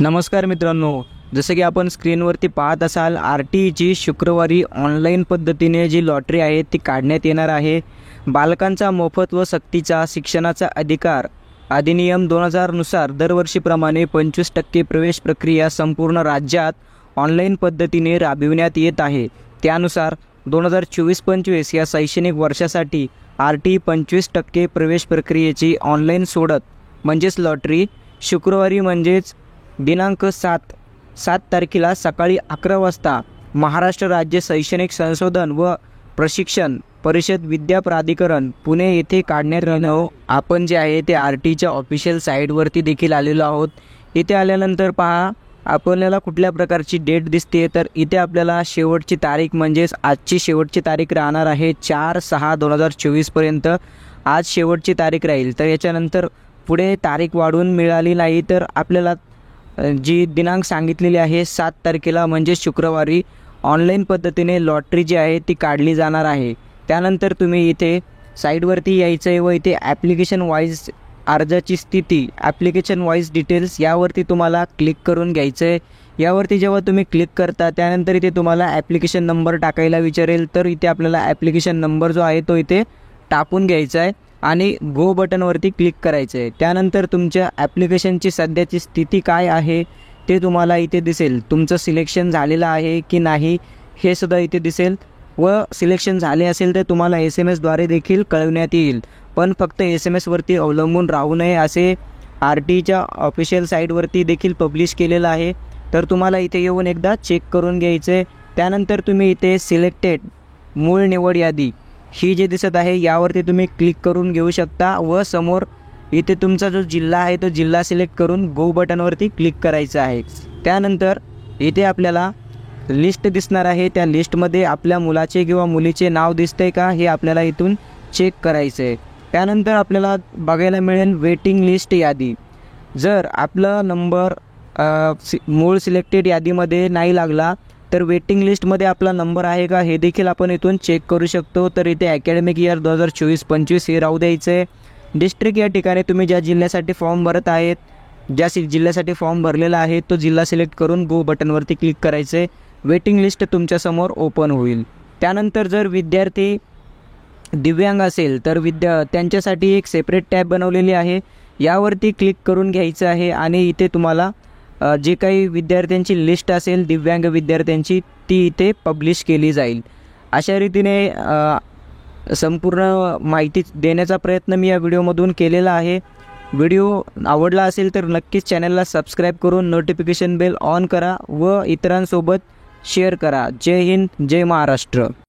नमस्कार मित्रांनो, जसं की आपण स्क्रीनवरती पाहत असाल RTची शुक्रवारी ऑनलाईन पद्धतीने जी लॉटरी आहे ती काढण्यात येणार आहे। बालकांचा मोफत व सक्तीचा शिक्षणाचा अधिकार अधिनियम 2000 नुसार दरवर्षीप्रमाणे 25% प्रवेश प्रक्रिया संपूर्ण राज्यात ऑनलाईन पद्धतीने राबविण्यात येत आहे। त्यानुसार 2024-25 या शैक्षणिक वर्षासाठी RT 25% प्रवेश प्रक्रियेची ऑनलाईन सोडत म्हणजेच लॉटरी शुक्रवारी म्हणजेच दिनांक 7 तारखेला सकाळी 11 वाजता महाराष्ट्र राज्य शैक्षणिक संशोधन व प्रशिक्षण परिषद विद्या प्राधिकरण पुणे येथे काढण्यात येणार। आपण जे आहे ते RTच्या ऑफिशियल साईटवरती देखील आलेलो आहोत। इथे आल्यानंतर पहा आपल्याला कुठल्या प्रकारची डेट दिसते, तर इथे आपल्याला शेवटची तारीख म्हणजेच आजची शेवटची तारीख राहणार आहे 4/6/2024 पर्यंत आज शेवटची तारीख राहील। तर याच्यानंतर पुढे तारीख वाढवून मिळाली नाही तर आपल्याला जी दिनांक सांगितलेली आहे 7 तारखेला म्हणजे शुक्रवारी ऑनलाईन पद्धतीने लॉटरी जी आहे ती काढली जाणार आहे। त्यानंतर तुम्ही इथे साईटवरती यायचं आहे व इथे ॲप्लिकेशन वाईज अर्जाची स्थिती ॲप्लिकेशन वाईज डिटेल्स यावरती तुम्हाला क्लिक करून घ्यायचं आहे। यावरती जेव्हा तुम्ही क्लिक करता त्यानंतर इथे तुम्हाला ॲप्लिकेशन नंबर टाकायला विचारेल, तर इथे आपल्याला ॲप्लिकेशन नंबर जो आहे तो इथे टाकून घ्यायचा आहे आणि गो बटनवरती क्लिक करायचं आहे। त्यानंतर तुमच्या ॲप्लिकेशनची सध्याची स्थिती काय आहे ते तुम्हाला इथे दिसेल। तुमचं सिलेक्शन झालेलं आहे की नाही हे सुद्धा इथे दिसेल व सिलेक्शन झाले असेल तर तुम्हाला SMS द्वारे देखील कळवण्यात येईल। पण फक्त SMSवरती अवलंबून राहू नये असे RTच्या ऑफिशियल साईटवरती देखील पब्लिश केलेलं आहे। तर तुम्हाला इथे येऊन एकदा चेक करून घ्यायचं आहे। त्यानंतर तुम्ही इथे सिलेक्टेड मूळ निवड यादी ही जे दिसत आहे यावरती तुम्ही क्लिक करून घेऊ शकता व समोर इथे तुमचा जो जिल्हा आहे तो जिल्हा सिलेक्ट करून गो बटनवरती क्लिक करायचं आहे। त्यानंतर इथे आपल्याला लिस्ट दिसणार आहे, त्या लिस्टमध्ये आपल्या मुलाचे किंवा मुलीचे नाव दिसतंय का हे आपल्याला इथून चेक करायचं आहे। त्यानंतर आपल्याला बघायला मिळेल वेटिंग लिस्ट यादी। जर आपला नंबर मूळ सिलेक्टेड यादीमध्ये नाही लागला तर वेटिंग लिस्टमध्ये आपला नंबर आहे का हे देखील आपण इथून चेक करू शकतो। तर इथे अकॅडमिक इयर 2024-25 हे राहू द्यायचं आहे। डिस्ट्रिक्ट या ठिकाणी तुम्ही ज्या जिल्ह्यासाठी फॉर्म भरत आहेत, ज्या जिल्ह्यासाठी फॉर्म भरलेला आहे तो जिल्हा सिलेक्ट करून गो बटनवरती क्लिक करायचं आहे। वेटिंग लिस्ट तुमच्यासमोर ओपन होईल। त्यानंतर जर विद्यार्थी दिव्यांग असेल तर त्यांच्यासाठी एक सेपरेट टॅब बनवलेली आहे, यावरती क्लिक करून घ्यायचं आहे आणि इथे तुम्हाला जे काही विद्यार्थ्यांची लिस्ट असेल दिव्यांग विद्यार्थ्यांची ती इथे पब्लिश केली जाईल। अशा रीतीने संपूर्ण माहिती देण्याचा प्रयत्न मी या व्हिडिओमधून केलेला आहे। व्हिडिओ आवडला असेल तर नक्कीच चॅनलला सबस्क्राईब करून नोटिफिकेशन बेल ऑन करा व इतरांसोबत शेअर करा। जय हिंद, जय महाराष्ट्र।